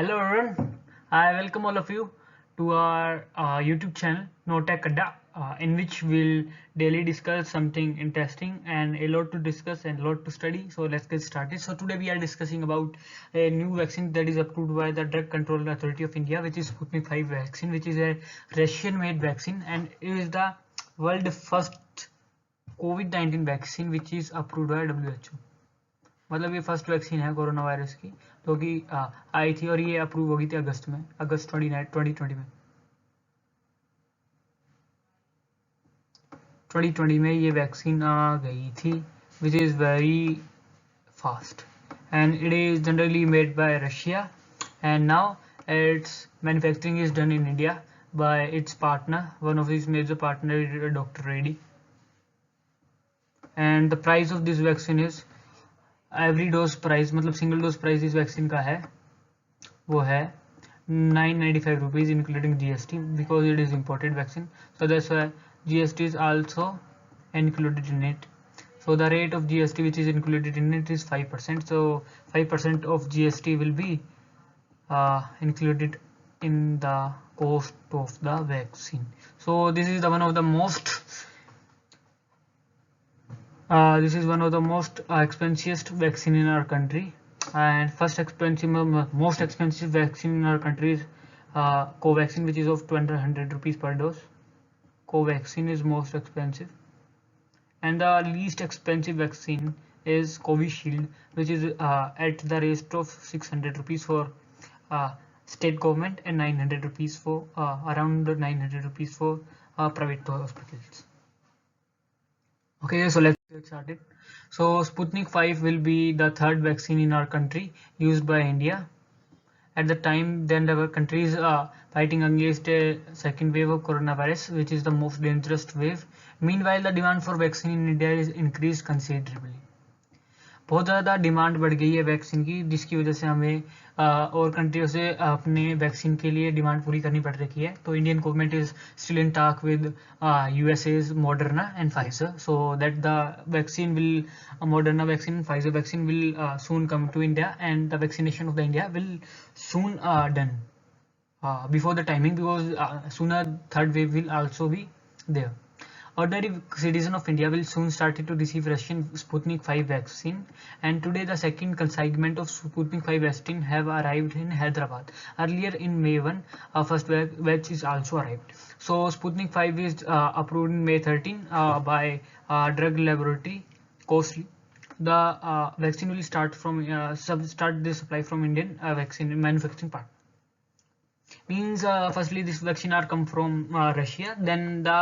Hello everyone, I welcome all of you to our YouTube channel NoTech Adda, in which we'll daily discuss something interesting and a lot to discuss and a lot to study. So let's get started. So today we are discussing about a new vaccine that is approved by the Drug Control Authority of India, which is Sputnik 5 vaccine, which is a Russian-made vaccine, and it is the world first COVID-19 vaccine which is approved by WHO. मतलब ये first vaccine है corona virus की जो कि आई थी और ये approve होगी थी अगस्त 2020 में 2020 में ये वैक्सीन आ गई थी which is very fast and it is generally made by Russia, and now its manufacturing is done in India by its partner. One of its major partner is Dr. Reddy, and the price of this vaccine is every dose price मतलब single dose price इस vaccine का है वो है 995 rupees including GST because it is imported vaccine so that's why GST is also included in it. So the rate of GST which is included in it is 5%. So 5% of GST will be included in the cost of the vaccine. So this is the one of the most expensive vaccine in our country, and most expensive vaccine in our country is Covaxin, which is of 200 rupees per dose. Covaxin is most expensive, and the least expensive vaccine is Covishield, which is at the rate of 600 rupees for state government and 900 rupees for around 900 rupees for private hospitals. Okay, so let's get started. So Sputnik 5 will be the third vaccine in our country used by India. At the time, then our country is fighting against a second wave of coronavirus, which is the most dangerous wave. Meanwhile, the demand for vaccine in India is increased considerably. बहुत ज़्यादा demand बढ़ गई है vaccine की, जिसकी वजह से हमें और कंट्रियों से अपने वैक्सीन के लिए डिमांड पूरी करनी पड़ रही है. तो Indian government is still in talk with USA's Moderna and Pfizer, so that the vaccine will Moderna vaccine and Pfizer vaccine will soon come to India, and the vaccination of the India will soon done before the timing, because sooner third wave will also be there. Ordinary citizen of India will soon start to receive Russian Sputnik 5 vaccine, and today the second consignment of Sputnik 5 vaccine have arrived in Hyderabad. Earlier in May 1, first batch is also arrived. So Sputnik 5 is approved in May 13 by drug laboratory Costly. The vaccine will start the supply from Indian vaccine manufacturing part. Means firstly this vaccine are come from Russia, then the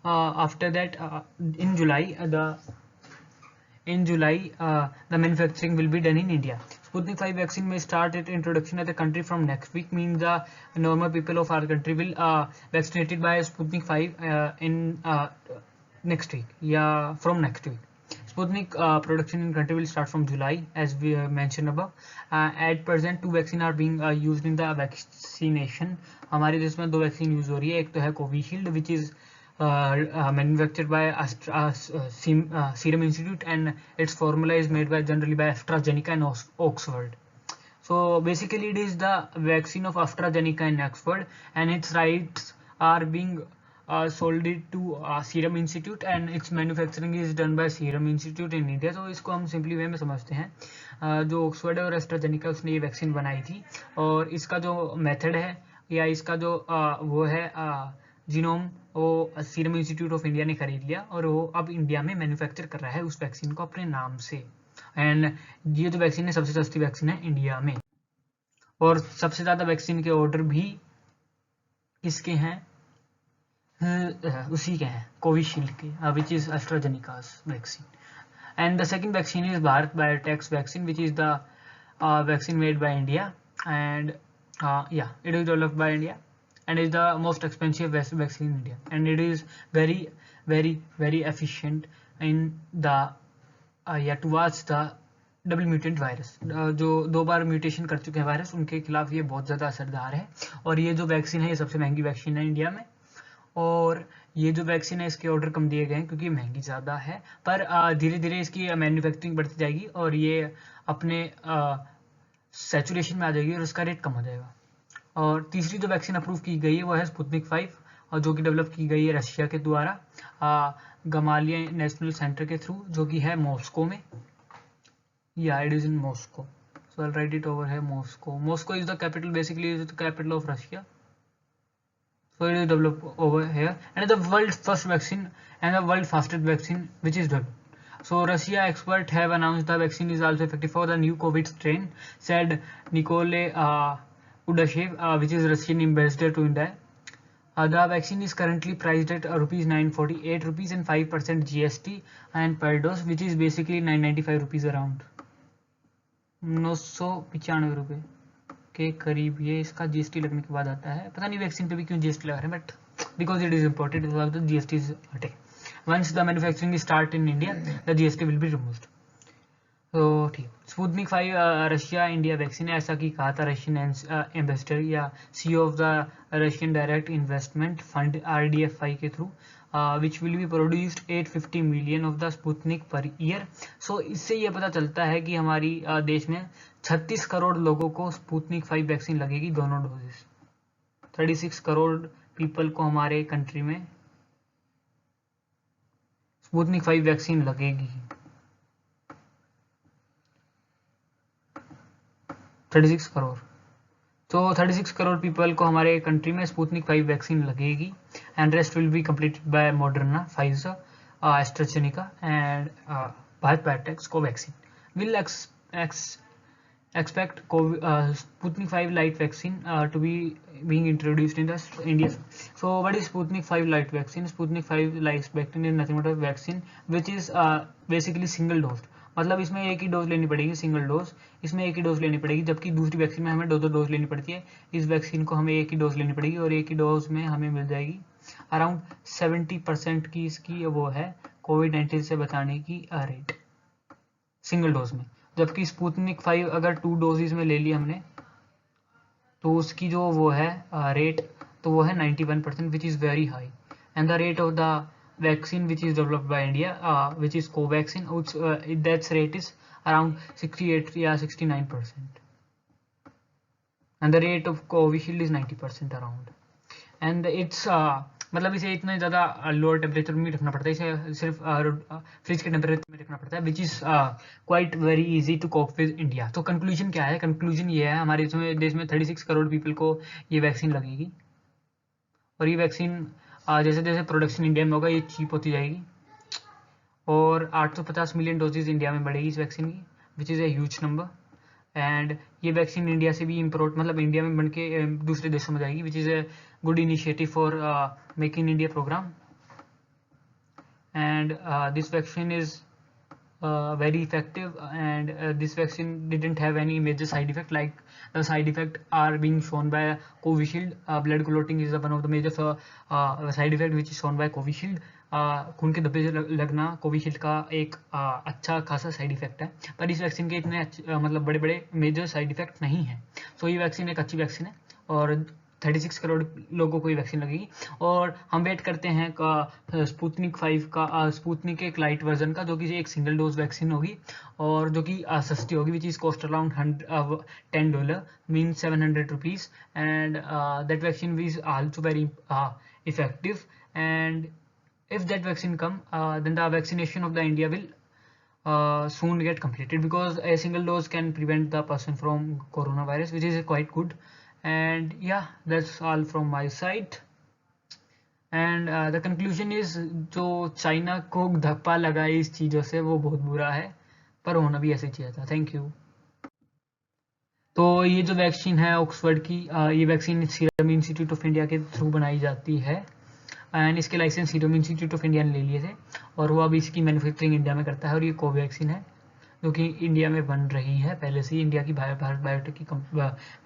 after that in July the manufacturing will be done in India. Sputnik 5 vaccine may start its introduction at the country from next week. Means the normal people of our country will vaccinated by Sputnik 5 in next week, from next week. Sputnik production in country will start from July, as we mentioned above. At present 2 vaccine are being used in the vaccination. हमारे देश में 2 vaccine use हो रही है. एक तो है Covishield which is manufactured by Serum Institute, and its formula is made by generally by AstraZeneca and Oxford. So basically it is the vaccine of AstraZeneca and Oxford, and its rights are being sold it to Serum Institute, and its manufacturing is done by Serum Institute in India. तो इसको हम simply वे में समझते हैं. जो Oxford और AstraZeneca उसने ये वैक्सीन बनाई थी, और इसका जो मेथड है या इसका जो वो है जीनोम, वो सीरम इंस्टीट्यूट ऑफ इंडिया ने खरीद लिया और वो अब इंडिया में मैन्युफैक्चर कर रहा है उस वैक्सीन को अपने नाम से. एंड ये जो वैक्सीन है सबसे सस्ती वैक्सीन है इंडिया में, और सबसे ज़्यादा वैक्सीन के ऑर्डर भी किसके हैं? उसी के हैं, कोविशील्ड के, which is AstraZeneca's vaccine. And the second vaccine is Bharat Biotech's vaccine, which is the vaccine made by India, and it is developed by India and is the most expensive vaccine in India, and it is very efficient in the towards the double mutant virus. जो 2 बार mutation कर चुके हैं virus, उनके खिलाफ ये बहुत ज़्यादा असरदार है. और ये जो वैक्सीन है ये सबसे महंगी वैक्सीन है इंडिया में, और ये जो वैक्सीन है इसके ऑर्डर कम दिए गए हैं क्योंकि महंगी ज़्यादा है, पर धीरे धीरे इसकी मैन्युफैक्चरिंग बढ़ती जाएगी और ये अपने सैचुरेशन में आ जाएगी और उसका रेट कम हो जाएगा। और तीसरी जो वैक्सीन अप्रूव की गई है वो है स्पुतनिक 5, और जो कि डेवलप की गई है रशिया के द्वारा गमालिया नेशनल सेंटर के थ्रू, जो कि है मॉस्को में। या it is in Moscow, so I'll write it over here. Moscow is the capital, basically is the capital of Russia, so it is developed over here, and the world's first vaccine and the world fastest vaccine which is developed. So Russia experts have announced the vaccine is also effective for the new COVID strain, said Nikolay Udashev, which is Russian ambassador to India. The vaccine is currently priced at rupees 948 rupees and 5% GST and per dose, which is basically 995 rupees around 995 रुपये के करीब ये इसका GST लगने के बाद आता है। पता नहीं वैक्सीन पे भी क्यों जीएसटी लगा रहे हैं, but because it is imported GST is हटे। Once the manufacturing start in India the GST will be removed. तो ठीक, स्पुतनिक 5 रशिया इंडिया वैक्सीन है, ऐसा कि कहा था रशियन एम्बेसडर या CEO of the Russian direct investment fund RDFI के through, which will be produced 850 million of the Sputnik per year. So इससे ये पता चलता है कि हमारी देश में 36 करोड़ लोगों को स्पुतनिक 5 वैक्सीन लगेगी, दोनों डोजेस। 36 करोड़ पीपल को हमारे कंट्री में स्पुतनिक 5 वैक्सीन लगेगी। 36 करोड़, तो 36 करोड़ पीपल को हमारे कंट्री में स्पुतनिक 5 वैक्सीन लगेगी, and rest will be completed by Moderna, Pfizer, AstraZeneca and Bharat biotech Covaxin. Will expect Sputnik 5 light vaccine to be being introduced in India. So what is Sputnik 5 light vaccine? Sputnik 5 light vaccine is nothing but a vaccine which is basically single dose, मतलब इसमें एक ही dose लेनी पड़ेगी, single dose, इसमें एक ही dose लेनी पड़ेगी, जबकि दूसरी वैक्सीन में हमें दो डोज लेनी पड़ती है। इस वैक्सीन को हमें एक ही डोज लेनी पड़ेगी और एक ही डोज में हमें मिल जाएगी अराउंड 70% की इसकी वो है कोविड-19 से बचाने की रेट सिंगल डोज में। जबकि स्पुतनिक 5 अगर 2 डोजेज में ले ली हमने तो उसकी जो वो है रेट तो वो है 91%, which is very high. And the rate of the vaccine which is developed by India, which is Covaxin, which that's rate is around 68 या 69%, and the rate of Covishield is 90% around, and it's मतलब इसे इतना ज़्यादा lower temperature में रखना पड़ता है, इसे सिर्फ फ्रिज के टेम्परेचर में रखना पड़ता है, which is quite very easy to cope with India. तो कंक्लूजन क्या है? कंक्लूजन ये है, हमारे देश में 36 करोड़ पीपल को ये वैक्सीन लगेगी, और ये वैक्सीन जैसे जैसे प्रोडक्शन इंडिया में होगा ये चीप होती जाएगी, और 850 मिलियन डोजेज इंडिया में बढ़ेगी इस वैक्सीन की, विच is a huge number. And ये वैक्सीन इंडिया से भी इम्पोर्ट मतलब इंडिया में बन के दूसरे देशों में जाएगी, which is a good initiative for make in India programme. And this vaccine is very effective, and this vaccine didn't have any major side effect, like the side effect are being shown by Covishield. Blood clotting is one of the major side effect which is shown by Covishield. खून के धब्बे लगना Covishield का एक अच्छा खासा side effect है, पर इस वैक्सीन के इतने मतलब बड़े बड़े मेजर साइड इफेक्ट नहीं है। सो ये वैक्सीन एक अच्छी वैक्सीन है और 36 करोड़ लोगों को ये वैक्सीन लगेगी, और हम वेट करते हैं स्पुतनिक 5 का, स्पुतनिक एक लाइट वर्जन का, जो कि एक सिंगल डोज वैक्सीन होगी और जो कि सस्ती होगी, which is cost around $10 mean 700 rupees, and that vaccine is also very effective, and if that vaccine come, then the vaccination of the India will soon get completed, because a single dose can prevent the person from coronavirus, which is quite good. And yeah, that's all from my side, and the conclusion is जो China को धप्पा लगा इस चीज़ों से वो बहुत बुरा है, पर होना भी ऐसे चाहिए था। Thank you. तो ये जो वैक्सीन है ऑक्सफोर्ड की, ये vaccine Serum Institute of India के थ्रू बनाई जाती है, एंड इसके licence Serum Institute of India ने ले लिए थे, और वो अब इसकी मैन्युफैक्चरिंग इंडिया में करता है, और ये कोवैक्सीन है जो कि इंडिया में बन रही है पहले से ही, इंडिया की भारत बायोटेक की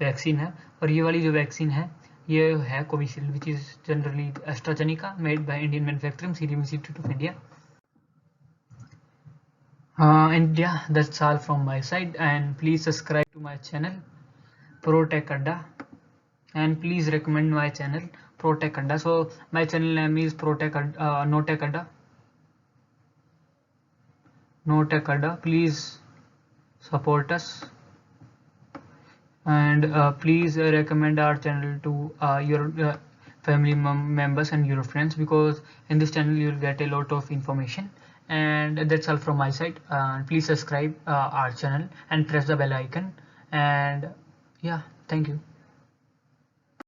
वैक्सीन है, और ये वाली जो वैक्सीन है ये है Covishield, which is generally AstraZeneca, made by Indian manufacturing serum Institute of India. And yeah, that's all from my side, and please subscribe to my channel ProTech Adda, and please recommend my channel ProTech Adda. So my channel name is ProTech Adda, NoTech Adda, NoTech Adda. Please support us. and please recommend our channel to your family members and your friends, because in this channel you'll get a lot of information. And that's all from my side. Please subscribe our channel and press the bell icon. And yeah, thank you.